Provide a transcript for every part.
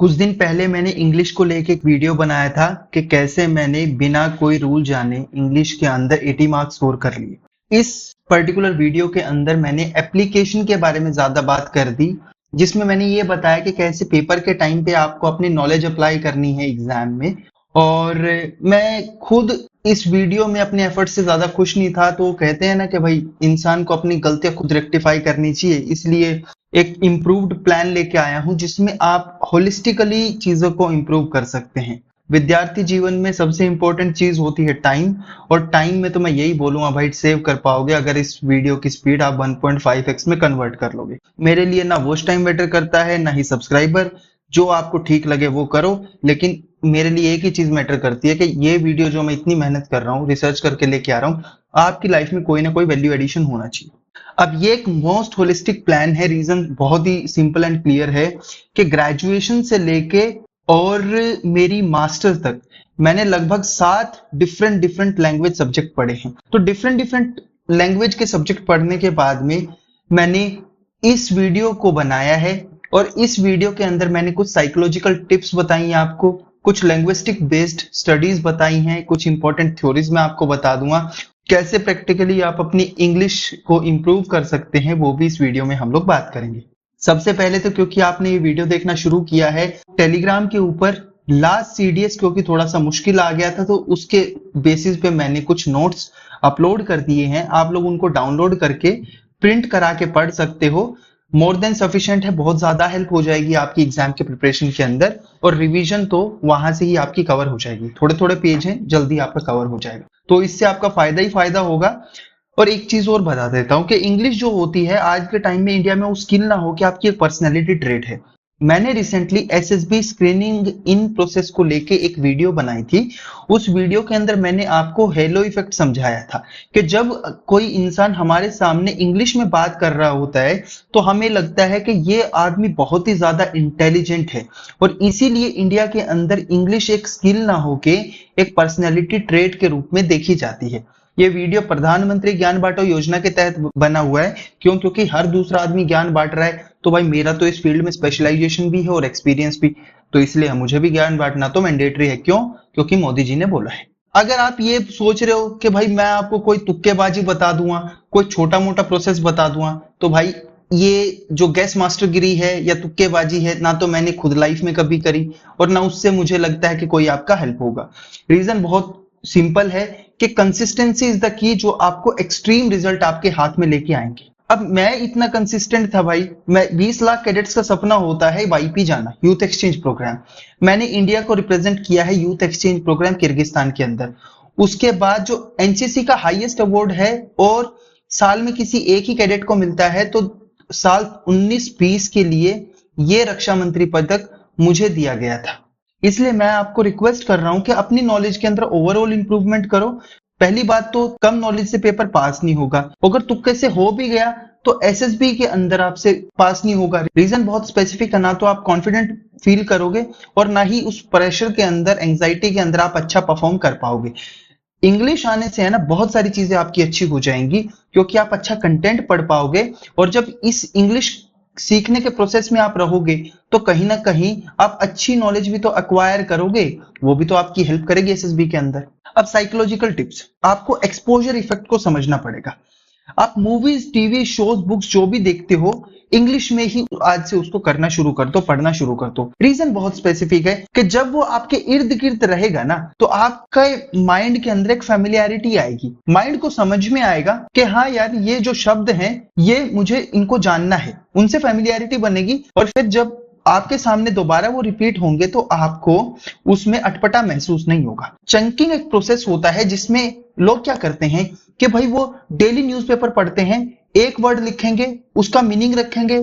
कुछ दिन पहले मैंने इंग्लिश को लेके एक वीडियो बनाया था कि कैसे मैंने बिना कोई रूल जाने इंग्लिश के अंदर 80 मार्क्स स्कोर कर लिए। इस पर्टिकुलर वीडियो के अंदर मैंने एप्लीकेशन के बारे में ज्यादा बात कर दी, जिसमें मैंने ये बताया कि कैसे पेपर के टाइम पे आपको अपनी नॉलेज अप्लाई करनी है एग्जाम में। और मैं खुद इस वीडियो में अपने एफर्ट से ज्यादा खुश नहीं था। तो कहते हैं ना कि भाई इंसान को अपनी गलतियां खुद रेक्टिफाई करनी चाहिए, इसलिए एक इम्प्रूव्ड प्लान लेके आया हूं जिसमें आप होलिस्टिकली चीजों को इम्प्रूव कर सकते हैं। विद्यार्थी जीवन में सबसे इंपॉर्टेंट चीज होती है टाइम, और टाइम में तो मैं यही बोलूंगा भाई सेव कर पाओगे अगर इस वीडियो की स्पीड आप 1.5x में कन्वर्ट कर लोगे। मेरे लिए ना वॉच टाइम मैटर करता है ना ही सब्सक्राइबर, जो आपको ठीक लगे वो करो, लेकिन मेरे लिए एक ही चीज मैटर करती है कि ये वीडियो जो मैं इतनी मेहनत कर रहा हूँ, रिसर्च करके लेके आ रहा हूँ, आपकी लाइफ में कोई ना कोई वैल्यू एडिशन होना चाहिए। अब ये एक मोस्ट होलिस्टिक प्लान है। रीजन बहुत ही सिंपल एंड क्लियर है कि ग्रेजुएशन से लेके और मेरी मास्टर तक मैंने लगभग 7 डिफरेंट लैंग्वेज सब्जेक्ट पढ़े हैं। तो डिफरेंट लैंग्वेज के सब्जेक्ट पढ़ने के बाद में मैंने इस वीडियो को बनाया है, और इस वीडियो के अंदर मैंने कुछ साइकोलॉजिकल टिप्स बताई हैं आपको, कुछ लैंग्विस्टिक बेस्ड स्टडीज बताई हैं, कुछ इंपॉर्टेंट थ्योरीज मैं आपको बता दूंगा, कैसे प्रैक्टिकली आप अपनी इंग्लिश को इम्प्रूव कर सकते हैं, वो भी इस वीडियो में हम लोग बात करेंगे। सबसे पहले तो क्योंकि आपने ये वीडियो देखना शुरू किया है टेलीग्राम के ऊपर, लास्ट सीडीएस क्योंकि थोड़ा सा मुश्किल आ गया था, तो उसके बेसिस पे मैंने कुछ नोट्स अपलोड कर दिए हैं। आप लोग उनको डाउनलोड करके प्रिंट करा के पढ़ सकते हो। मोर देन सफिशिएंट है, बहुत ज्यादा हेल्प हो जाएगी आपकी एग्जाम के प्रिपरेशन के अंदर, और रिवीजन तो वहां से ही आपकी कवर हो जाएगी। थोड़े थोड़े पेज हैं, जल्दी आपका कवर हो जाएगा, तो इससे आपका फायदा ही फायदा होगा। और एक चीज और बता देता हूँ कि इंग्लिश जो होती है आज के टाइम में इंडिया में वो स्किल ना हो कि आपकी एक पर्सनैलिटी ट्रेट है। मैंने recently SSB screening in process को लेके एक वीडियो बनाई थी। उस वीडियो के अंदर मैंने आपको हेलो इफेक्ट समझाया था कि जब कोई इंसान हमारे सामने इंग्लिश में बात कर रहा होता है तो हमें लगता है कि ये आदमी बहुत ही ज्यादा इंटेलिजेंट है, और इसीलिए इंडिया के अंदर इंग्लिश एक स्किल ना होके एक पर्सनैलिटी ट्रेट के रूप में देखी जाती है। ये वीडियो प्रधानमंत्री ज्ञान बांटो योजना के तहत बना हुआ है। क्योंकि हर दूसरा आदमी ज्ञान बांट रहा है, तो भाई मेरा तो इस फील्ड में स्पेशलाइजेशन भी है और एक्सपीरियंस भी, तो इसलिए मुझे भी ज्ञान बांटना तो मैंडेटरी है। क्यों? क्योंकि मोदी जी ने बोला है। अगर आप ये सोच रहे हो कि भाई मैं आपको कोई तुक्केबाजी बता दूंगा, कोई छोटा मोटा प्रोसेस बता दूंगा, तो भाई ये जो गैस मास्टरगिरी है या तुक्केबाजी है, ना तो मैंने खुद लाइफ में कभी करी और ना उससे मुझे लगता है कि कोई आपका हेल्प होगा। रीजन बहुत सिंपल है कि कंसिस्टेंसी इज द की, जो आपको एक्सट्रीम रिजल्ट आपके हाथ में लेके आएंगे। अब मैं इतना कंसिस्टेंट था भाई, मैं 20 लाख कैडेट्स का सपना होता है वाईपी जाना, यूथ एक्सचेंज प्रोग्राम। मैंने इंडिया को रिप्रेजेंट किया है यूथ एक्सचेंज प्रोग्राम किर्गिस्तान के अंदर। उसके बाद जो एनसीसी का हाईएस्ट अवार्ड है और साल में किसी एक ही कैडेट को मिलता है, तो साल 19-20 के लिए ये रक्षा मंत्री पदक मुझे दिया गया था। इसलिए मैं आपको रिक्वेस्ट कर रहा हूं कि अपनी नॉलेज के अंदर ओवरऑल इंप्रूवमेंट करो। पहली बात तो कम नॉलेज से पेपर पास नहीं होगा, अगर तुक्के से हो भी गया तो एसएसबी के अंदर आपसे पास नहीं होगा। रीजन बहुत स्पेसिफिक है, ना तो आप कॉन्फिडेंट फील करोगे और ना ही उस प्रेशर के अंदर, एंजाइटी के अंदर आप अच्छा परफॉर्म कर पाओगे। इंग्लिश आने से है ना बहुत सारी चीजें आपकी अच्छी हो जाएंगी, क्योंकि आप अच्छा कंटेंट पढ़ पाओगे, और जब इस इंग्लिश सीखने के प्रोसेस में आप रहोगे तो कहीं ना कहीं आप अच्छी नॉलेज भी तो अक्वायर करोगे, वो भी तो आपकी हेल्प करेगी एसएसबी के अंदर। अब साइकोलॉजिकल टिप्स, आपको एक्सपोजर इफेक्ट को समझना पड़ेगा। आप मूवीज, टीवी शोज, बुक्स जो भी देखते हो, इंग्लिश में ही आज से उसको करना शुरू कर दो, पढ़ना शुरू कर दो। रीजन बहुत स्पेसिफिक है कि जब वो आपके इर्द गिर्द रहेगा ना, तो आपका माइंड के अंदर एक फैमिलियरिटी आएगी, माइंड को समझ में आएगा कि हाँ यार ये जो शब्द हैं ये मुझे इनको जानना है, उनसे फैमिलियरिटी बनेगी। और फिर जब आपके सामने दोबारा वो रिपीट होंगे तो आपको उसमें अटपटा महसूस नहीं होगा। चंकिंग एक प्रोसेस होता है जिसमें लोग क्या करते हैं कि भाई वो डेली न्यूज़पेपर पढ़ते हैं, एक वर्ड लिखेंगे, उसका मीनिंग रखेंगे,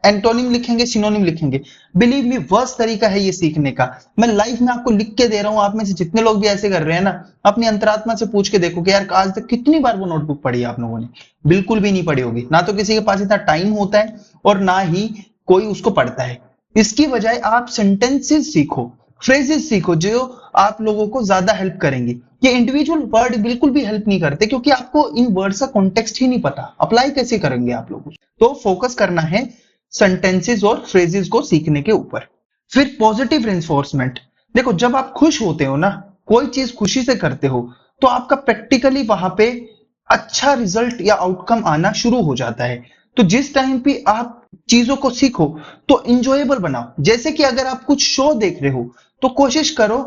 एंटोनिम लिखेंगे, सिनोनिम लिखेंगे। बिलीव मी, वर्स्ट तरीका है ये सीखने का। मैं लाइफ में आपको लिख के दे रहा हूं, आप में से जितने लोग भी ऐसे कर रहे हैं ना, अपनी अंतरात्मा से पूछ के देखो कि यार आज तक कितनी बार वो नोटबुक पढ़ी आप लोगों ने। बिल्कुल भी नहीं पढ़ी होगी, ना तो किसी के पास इतना टाइम होता है और ना ही कोई उसको पढ़ता है। इसकी बजाय आप सेंटेंसेस सीखो, फ्रेजेस सीखो, जो आप लोगों को ज्यादा हेल्प करेंगी। ये इंडिविजुअल वर्ड बिल्कुल भी हेल्प नहीं करते, क्योंकि आपको इन वर्ड्स का कॉन्टेक्स्ट ही नहीं पता, अप्लाई कैसे करेंगे आप लोग। तो फोकस करना है सेंटेंसेस और फ्रेजेस को सीखने के ऊपर। फिर पॉजिटिव रेनफोर्समेंट। देखो जब आप खुश होते हो ना, कोई चीज खुशी से करते हो, तो आपका प्रैक्टिकली वहां पे अच्छा रिजल्ट या आउटकम आना शुरू हो जाता है। तो जिस टाइम पे आप चीजों को सीखो तो इंजॉयबल बनाओ। जैसे कि अगर आप कुछ शो देख रहे हो तो कोशिश करो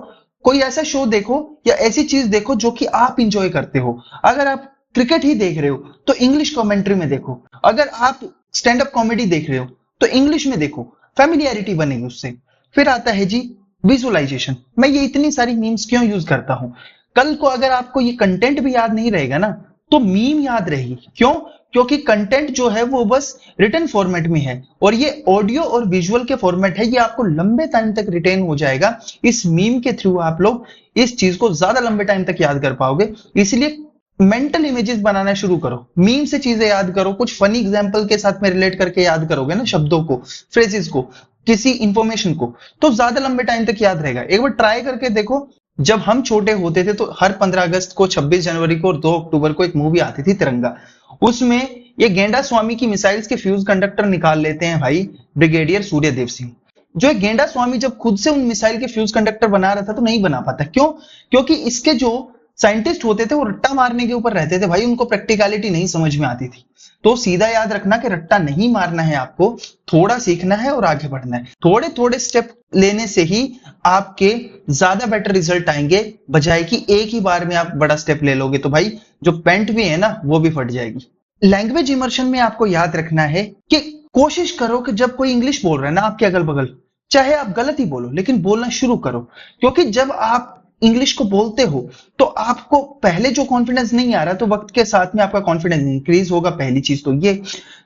कोई ऐसा शो देखो या ऐसी चीज देखो जो कि आप इंजॉय करते हो। अगर आप क्रिकेट ही देख रहे हो तो इंग्लिश कमेंट्री में देखो। अगर आप स्टैंड अप कॉमेडी देख रहे हो तो इंग्लिश में देखो, फैमिलियरिटी बनेगी उससे। फिर आता है जी विजुअलाइजेशन। मैं ये इतनी सारी मीम्स क्यों यूज करता हूं? कल को अगर आपको ये कंटेंट भी याद नहीं रहेगा ना, तो मीम याद रहेगी। क्यों? क्योंकि कंटेंट जो है वो बस रिटन फॉर्मेट में है, और ये ऑडियो और विजुअल के फॉर्मेट है। ये आपको लंबे टाइम तक रिटेन हो जाएगा। इस मीम के थ्रू आप लोग इस चीज को ज्यादा लंबे टाइम तक याद कर पाओगे। इसलिए मेंटल इमेजेस बनाना शुरू करो, मीम से चीजें याद करो, कुछ फनी एग्जांपल के साथ में रिलेट करके याद करोगे ना, शब्दों को, फ्रेजेस को, किसी इंफॉर्मेशन को, तो ज्यादा लंबे टाइम तक याद रहेगा। एक बार ट्राई करके देखो। जब हम छोटे होते थे तो हर 15 अगस्त को, 26 जनवरी को और 2 अक्टूबर को एक मूवी आती थी तिरंगा। उसमें ये गेंडा स्वामी की मिसाइल्स के फ्यूज कंडक्टर निकाल लेते हैं भाई ब्रिगेडियर सूर्यदेव सिंह। जो एक गेंडा स्वामी जब खुद से उन मिसाइल के फ्यूज कंडक्टर बना रहा था तो नहीं बना पाता। क्यों? क्योंकि इसके जो साइंटिस्ट होते थे वो रट्टा मारने के ऊपर रहते थे भाई, उनको प्रैक्टिकलिटी नहीं समझ में आती थी। तो सीधा याद रखना कि रट्टा नहीं मारना है, आपको थोड़ा सीखना है और आगे बढ़ना है। थोड़े थोड़े स्टेप लेने से ही आपके ज्यादा बेटर रिजल्ट आएंगे, बजाय कि एक ही बार में आप बड़ा स्टेप ले लोगे तो भाई जो पेंट भी है ना वो भी फट जाएगी। लैंग्वेज इमर्शन में आपको याद रखना है कि कोशिश करो कि जब कोई इंग्लिश बोल रहा है ना आपके अगल बगल, चाहे आप गलत ही बोलो लेकिन बोलना शुरू करो। क्योंकि जब आप इंग्लिश को बोलते हो तो आपको पहले जो कॉन्फिडेंस नहीं आ रहा, तो वक्त के साथ में आपका कॉन्फिडेंस इंक्रीज होगा। पहली चीज तो ये।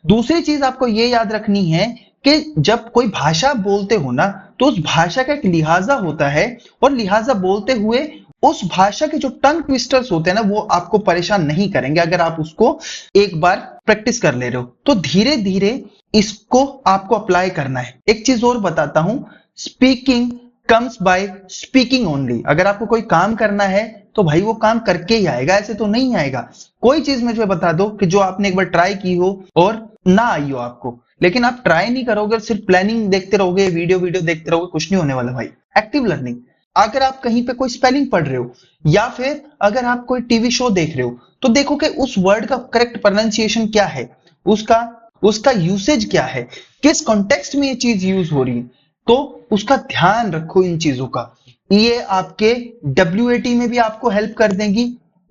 दूसरी चीज आपको ये याद रखनी है कि जब कोई भाषा बोलते हो ना, तो उस भाषा का एक लिहाजा होता है, और लिहाजा बोलते हुए उस भाषा के जो टंग ट्विस्टर्स होते हैं ना वो आपको परेशान नहीं करेंगे। अगर आप उसको एक बार प्रैक्टिस कर ले रहे हो तो धीरे धीरे इसको आपको अप्लाई करना है। एक चीज और बताता हूं, speaking comes by speaking only. अगर आपको कोई काम करना है तो भाई वो काम करके ही आएगा, ऐसे तो नहीं आएगा। कोई चीज मुझे बता दो कि जो आपने एक बार ट्राई की हो और ना आई हो आपको, लेकिन आप ट्राई नहीं करोगे, सिर्फ प्लानिंग देखते रहोगे, वीडियो देखते रहोगे, कुछ नहीं होने वाला भाई। Active learning. अगर आप कहीं पे कोई स्पेलिंग पढ़ रहे हो या फिर अगर आप कोई टीवी शो देख रहे हो तो देखो कि उस वर्ड का करेक्ट प्रोनाउंसिएशन क्या है, उसका यूसेज क्या है, किस कॉन्टेक्स्ट में ये चीज यूज हो रही है। तो उसका ध्यान रखो इन चीजों का। ये आपके WAT में भी आपको हेल्प कर देंगी,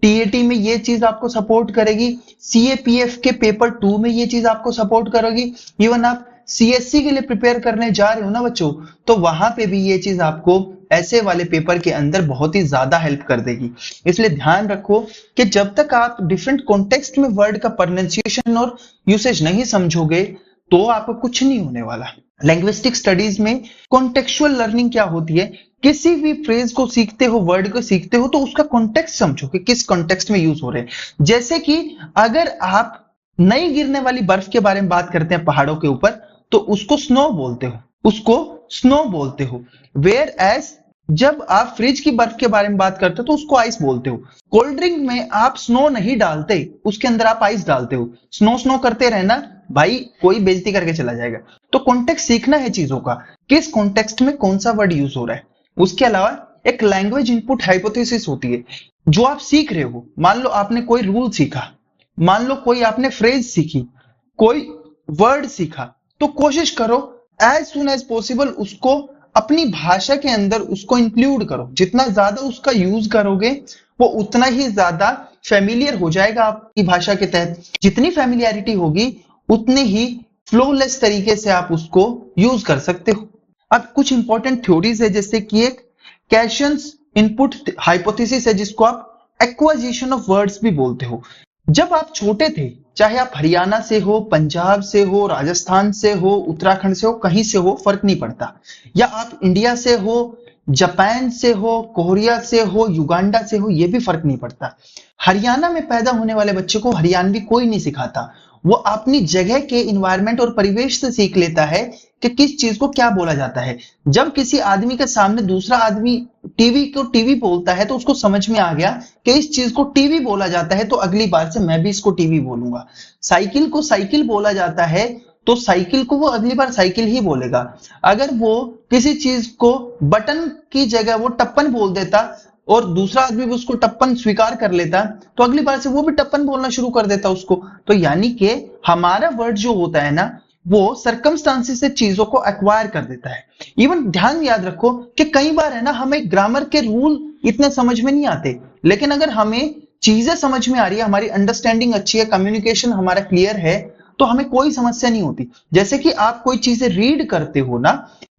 TAT में ये चीज आपको सपोर्ट करेगी, CAPF के पेपर 2 में ये चीज आपको सपोर्ट करेगी। इवन आप CSC के लिए प्रिपेयर करने जा रहे हो ना बच्चों, तो वहां पे भी ये चीज आपको ऐसे वाले पेपर के अंदर बहुत ही ज्यादा हेल्प कर देगी। इसलिए ध्यान रखो कि जब तक आप डिफरेंट कॉन्टेक्स्ट में वर्ड का प्रोनाउंसिएशन और यूसेज नहीं समझोगे तो आपको कुछ नहीं होने वाला। लैंग्विस्टिक स्टडीज में कॉन्टेक्चुअल लर्निंग क्या होती है? किसी भी फ्रेज को सीखते हो, वर्ड को सीखते हो, तो उसका कॉन्टेक्स्ट समझो कि किस कॉन्टेक्स्ट में यूज हो रहे हैं। जैसे कि अगर आप नई गिरने वाली बर्फ के बारे में बात करते हैं पहाड़ों के ऊपर, तो उसको स्नो बोलते हो। वेयर एज जब आप फ्रिज की बर्फ के बारे में बात करते हो तो उसको आइस बोलते हो। कोल्ड ड्रिंक में आप स्नो नहीं डालते, उसके अंदर आप आइस डालते हो। स्नो करते रहना भाई, कोई बेइज्जती करके चला जाएगा। तो कॉन्टेक्स्ट सीखना है चीजों का, किस कॉन्टेक्स्ट में कौन सा वर्ड यूज हो रहा है। उसके अलावा एक लैंग्वेज इनपुट हाइपोथेसिस होती है जो आप सीख रहे हो। मान लो आपने कोई रूल सीखा, मान लो कोई आपने फ्रेज सीखी, कोई वर्ड सीखा, तो कोशिश करो एज सुन एज पॉसिबल उसको अपनी भाषा के अंदर उसको इंक्लूड करो। जितना ज्यादा उसका यूज करोगे वो उतना ही ज्यादा फेमिलियर हो जाएगा आपकी भाषा के तहत। जितनी फेमिलियरिटी होगी उतने ही फ्लोलेस तरीके से आप उसको यूज कर सकते हो। अब कुछ इंपॉर्टेंट थ्योरीज है, जैसे कि एक कैशंस इनपुट हाइपोथेसिस है जिसको आप एक्वाजिशन ऑफ वर्ड्स भी बोलते हो। जब आप छोटे थे, चाहे आप हरियाणा से हो, पंजाब से हो, राजस्थान से हो, उत्तराखंड से हो, कहीं से हो, फर्क नहीं पड़ता, या आप इंडिया से हो, जापान से हो, कोरिया से हो, युगांडा से हो, यह भी फर्क नहीं पड़ता। हरियाणा में पैदा होने वाले बच्चे को हरियाणवी कोई नहीं सिखाता। वो अपनी जगह के इन्वायरमेंट और परिवेश से सीख लेता है कि किस चीज को क्या बोला जाता है। जब किसी आदमी के सामने दूसरा आदमी टीवी बोलता है तो उसको समझ में आ गया कि इस चीज को टीवी बोला जाता है, तो अगली बार से मैं भी इसको टीवी बोलूंगा। साइकिल को साइकिल बोला जाता है तो साइकिल को वो अगली बार साइकिल ही बोलेगा। अगर वो किसी चीज को बटन की जगह वो टप्पन बोल देता और दूसरा आदमी भी उसको टप्पन स्वीकार कर लेता, तो अगली बार से वो भी टप्पन बोलना शुरू कर देता उसको। तो यानी कि हमारा वर्ड जो होता है ना, वो सरकमस्टांसिस से चीजों को एक्वायर कर देता है। इवन ध्यान याद रखो कि कई बार है ना, हमें ग्रामर के रूल इतने समझ में नहीं आते, लेकिन अगर हमें चीजें समझ में आ रही है, हमारी अंडरस्टैंडिंग अच्छी है, कम्युनिकेशन हमारा क्लियर है, तो हमें कोई समस्या नहीं होती। जैसे कि आप कोई चीजें रीड करते हो ना,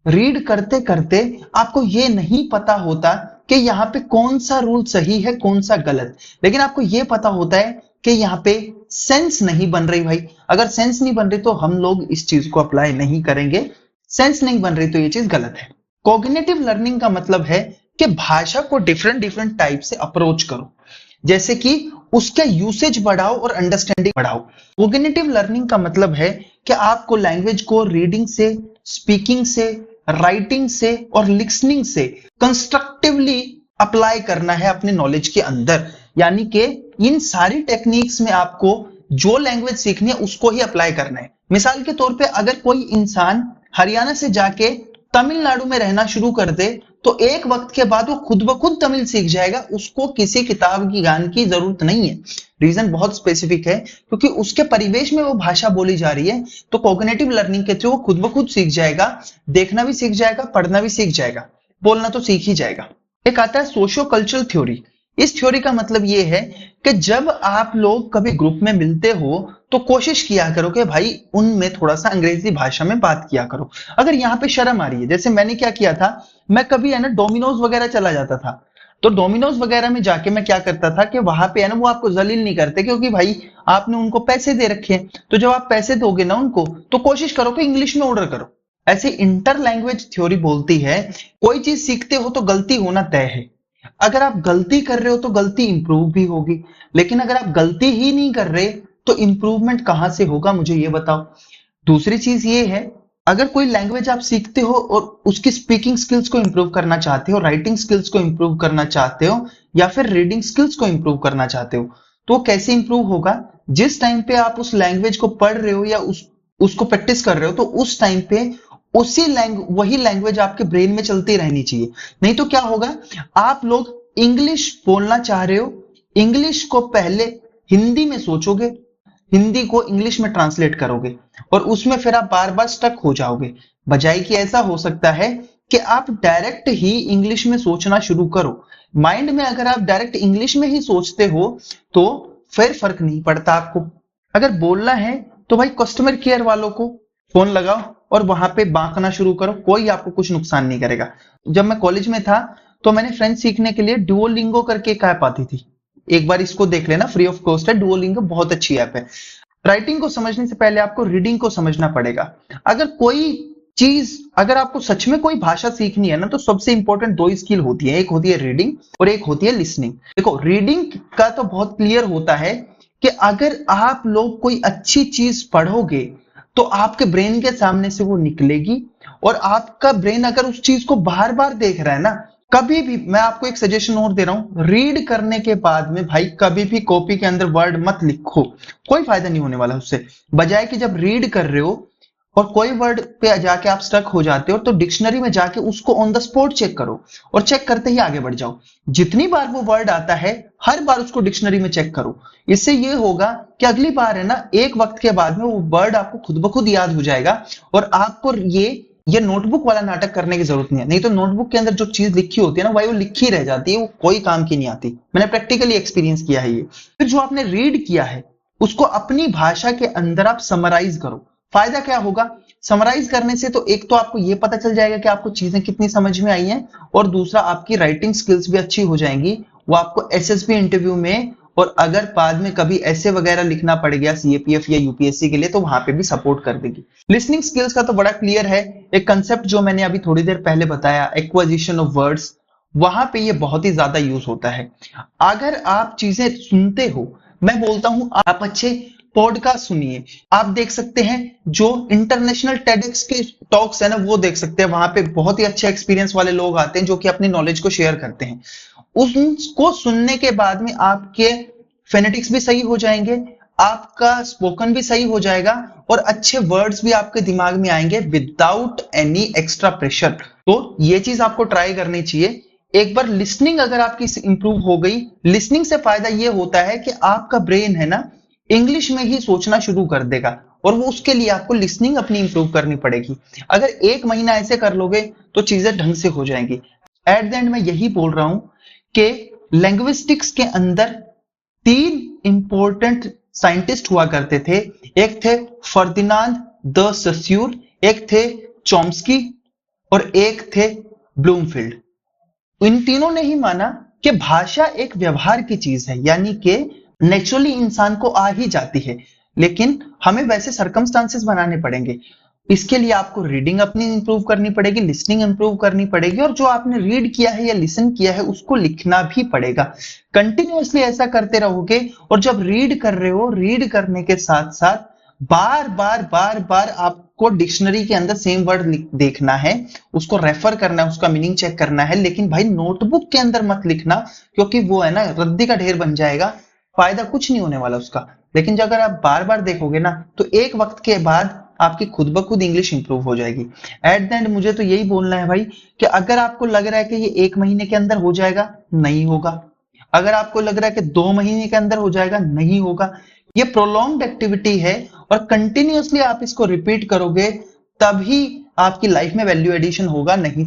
रीड करते करते आपको ये नहीं पता होता कि यहाँ पे कौन सा रूल सही है कौन सा गलत, लेकिन आपको ये पता होता है कि यहाँ पे सेंस नहीं बन रही भाई। अगर सेंस नहीं बन रही तो हम लोग इस चीज को अप्लाई नहीं करेंगे, सेंस नहीं बन रही तो ये चीज गलत है। कॉग्निटिव लर्निंग का मतलब है कि भाषा को डिफरेंट डिफरेंट टाइप से अप्रोच करो, जैसे कि उसका यूसेज बढ़ाओ और अंडरस्टैंडिंग बढ़ाओ। कॉग्निटिव लर्निंग का मतलब है कि आपको लैंग्वेज को रीडिंग से, स्पीकिंग से, राइटिंग से और लिसनिंग से कंस्ट्रक्टिवली अप्लाई करना है अपने नॉलेज के अंदर। यानी कि इन सारी टेक्निक्स में आपको जो लैंग्वेज सीखनी है उसको ही अप्लाई करना है। मिसाल के तौर पे अगर कोई इंसान हरियाणा से जाके तमिलनाडु में रहना शुरू कर दे, तो एक वक्त के बाद वो खुद ब खुद तमिल सीख जाएगा, उसको किसी किताब की ज्ञान की जरूरत नहीं है। रीजन बहुत स्पेसिफिक है, क्योंकि उसके परिवेश में वो भाषा बोली जा रही है। तो कॉग्निटिव लर्निंग के थ्रू वो खुद ब खुद सीख जाएगा, देखना भी सीख जाएगा, पढ़ना भी सीख जाएगा, बोलना तो सीख ही जाएगा। एक आता है सोशियो कल्चरल थ्योरी। इस थ्योरी का मतलब ये है कि जब आप लोग कभी ग्रुप में मिलते हो तो कोशिश किया करो कि भाई उनमें थोड़ा सा अंग्रेजी भाषा में बात किया करो। अगर यहाँ पे शर्म आ रही है, जैसे मैंने क्या किया था, मैं कभी है ना डोमिनोज वगैरह चला जाता था, तो डोमिनोज वगैरह में जाके मैं क्या करता था कि वहां पे है ना वो आपको जलील नहीं करते, क्योंकि भाई आपने उनको पैसे दे रखे हैं, तो जब आप पैसे दोगे ना उनको तो कोशिश करो कि इंग्लिश में ऑर्डर करो। ऐसे इंटर लैंग्वेज थ्योरी बोलती है कोई चीज सीखते हो तो गलती होना तय है। अगर आप गलती कर रहे हो तो गलती इंप्रूव भी होगी, लेकिन अगर आप गलती ही नहीं कर रहे तो इंप्रूवमेंट कहां से होगा, मुझे ये बताओ। दूसरी चीज ये है, अगर कोई लैंग्वेज आप सीखते हो और उसकी स्पीकिंग स्किल्स को इंप्रूव करना चाहते हो, राइटिंग स्किल्स को इंप्रूव करना चाहते हो, या फिर रीडिंग स्किल्स को इंप्रूव करना चाहते हो, तो कैसे इंप्रूव होगा? जिस टाइम पे आप उस लैंग्वेज को पढ़ रहे हो या उसको प्रैक्टिस कर रहे हो, तो उस टाइम पे वही लैंग्वेज आपके ब्रेन में चलती रहनी चाहिए। नहीं तो क्या होगा, आप लोग इंग्लिश बोलना चाह रहे हो, इंग्लिश को पहले हिंदी में सोचोगे, हिंदी को इंग्लिश में ट्रांसलेट करोगे और उसमें फिर आप बार बार स्टक हो जाओगे। बजाय कि ऐसा हो सकता है कि आप डायरेक्ट ही इंग्लिश में सोचना शुरू करो। माइंड में अगर आप डायरेक्ट इंग्लिश में ही सोचते हो तो फिर फर्क नहीं पड़ता आपको। अगर बोलना है तो भाई कस्टमर केयर वालों को फोन लगाओ और वहां पे बांकना शुरू करो, कोई आपको कुछ नुकसान नहीं करेगा। जब मैं कॉलेज में था तो मैंने फ्रेंच सीखने के लिए डुओलिंगो करके एक ऐप आती थी, एक बार इसको देख लेना, फ्री ऑफ कॉस्ट है। डुओलिंगो बहुत अच्छी ऐप है। राइटिंग को समझने से पहले आपको रीडिंग को समझना पड़ेगा। अगर आपको सच में कोई भाषा सीखनी है ना, तो सबसे इंपॉर्टेंट दो स्किल होती है, एक होती है रीडिंग और एक होती है लिसनिंग। देखो, रीडिंग का तो बहुत क्लियर होता है कि अगर आप लोग कोई अच्छी चीज पढ़ोगे तो आपके ब्रेन के सामने से वो निकलेगी, और आपका ब्रेन अगर उस चीज को बार बार देख रहा है ना, कभी भी, मैं आपको एक सजेशन और दे रहा हूं, रीड करने के बाद में भाई कभी भी कॉपी के अंदर वर्ड मत लिखो, कोई फायदा नहीं होने वाला उससे। बजाय कि जब रीड कर रहे हो और कोई वर्ड पे जाके आप स्टक हो जाते हो, तो डिक्शनरी में जाके उसको ऑन द स्पॉट चेक करो और चेक करते ही आगे बढ़ जाओ। जितनी बार वो वर्ड आता है हर बार उसको डिक्शनरी में चेक करो। इससे ये होगा कि अगली बार है ना, एक वक्त के बाद में वो वर्ड आपको खुद ब खुद याद हो जाएगा और आपको ये नोटबुक वाला नाटक करने की जरूरत नहीं है। नहीं तो नोटबुक के अंदर जो चीज लिखी होती है ना, भाई वो लिखी रह जाती है, वो कोई काम की नहीं आती। मैंने प्रैक्टिकली एक्सपीरियंस किया है ये। फिर जो आपने रीड किया है उसको अपनी भाषा के अंदर आप समराइज करो। फायदा क्या होगा समराइज करने से? तो एक तो आपको ये पता चल जाएगा कि आपको चीजें कितनी समझ में आई हैं, और दूसरा आपकी राइटिंग स्किल्स भी अच्छी हो जाएंगी। वो आपको एसएसबी इंटरव्यू में, और अगर बाद में कभी ऐसे वगैरह लिखना पड़ गया सीएपीएफ या यूपीएससी के लिए, तो वहां पे भी सपोर्ट कर देगी। लिसनिंग स्किल्स का तो बड़ा क्लियर है, एक कंसेप्ट जो मैंने अभी थोड़ी देर पहले बताया, एक्विजिशन ऑफ वर्ड्स, वहां पे ये बहुत ही ज्यादा यूज होता है। अगर आप चीजें सुनते हो, मैं बोलता हूं आप अच्छे पॉडकास्ट सुनिए, आप देख सकते हैं जो इंटरनेशनल टेडेक्स के टॉक्स है ना, वो देख सकते हैं। वहां पे बहुत ही अच्छे एक्सपीरियंस वाले लोग आते हैं जो कि अपनी नॉलेज को शेयर करते हैं। उसको सुनने के बाद में आपके फेनेटिक्स भी सही हो जाएंगे, आपका स्पोकन भी सही हो जाएगा, और अच्छे वर्ड्स भी आपके दिमाग में आएंगे विदाउट एनी एक्स्ट्रा प्रेशर। तो ये चीज आपको ट्राई करनी चाहिए। एक बार लिसनिंग अगर आपकी इंप्रूव हो गई, लिसनिंग से फायदा ये होता है कि आपका ब्रेन है ना इंग्लिश में ही सोचना शुरू कर देगा, और वो उसके लिए आपको लिसनिंग अपनी इंप्रूव करनी पड़ेगी। अगर 1 महीना ऐसे कर लोगे तो चीजें ढंग से हो जाएंगी। एट द एंड मैं यही बोल रहा हूं कि लैंग्विस्टिक्स के अंदर 3 इंपॉर्टेंट साइंटिस्ट हुआ करते थे। एक थे फर्दिनांड द सस्यूर, एक थे चॉम्स्की और एक थे ब्लूमफील्ड। इन तीनों ने ही माना कि भाषा एक व्यवहार की चीज है, यानी कि नेचुरली इंसान को आ ही जाती है, लेकिन हमें वैसे सर्कमस्टांसेस बनाने पड़ेंगे। इसके लिए आपको रीडिंग अपनी इंप्रूव करनी पड़ेगी, लिसनिंग इंप्रूव करनी पड़ेगी, और जो आपने रीड किया है या लिसन किया है उसको लिखना भी पड़ेगा। कंटिन्यूअसली ऐसा करते रहोगे, और जब रीड कर रहे हो, रीड करने के साथ साथ बार बार आपको डिक्शनरी के अंदर सेम वर्ड देखना है, उसको रेफर करना है, उसका मीनिंग चेक करना है। लेकिन भाई नोटबुक के अंदर मत लिखना, क्योंकि वो है ना रद्दी का ढेर बन जाएगा, फायदा कुछ नहीं होने वाला उसका। लेकिन जब अगर आप बार बार देखोगे ना तो एक वक्त के बाद आपकी खुद ब खुद इंग्लिश इंप्रूव हो जाएगी। एट द एंड मुझे तो यही बोलना है भाई कि अगर आपको लग रहा है कि ये 1 महीने के अंदर हो जाएगा, नहीं होगा। अगर आपको लग रहा है कि 2 महीने के अंदर हो जाएगा, नहीं होगा। ये प्रोलॉन्ग्ड एक्टिविटी है, और कंटिन्यूअसली आप इसको रिपीट करोगे तभी आपकी लाइफ में वैल्यू एडिशन होगा, नहीं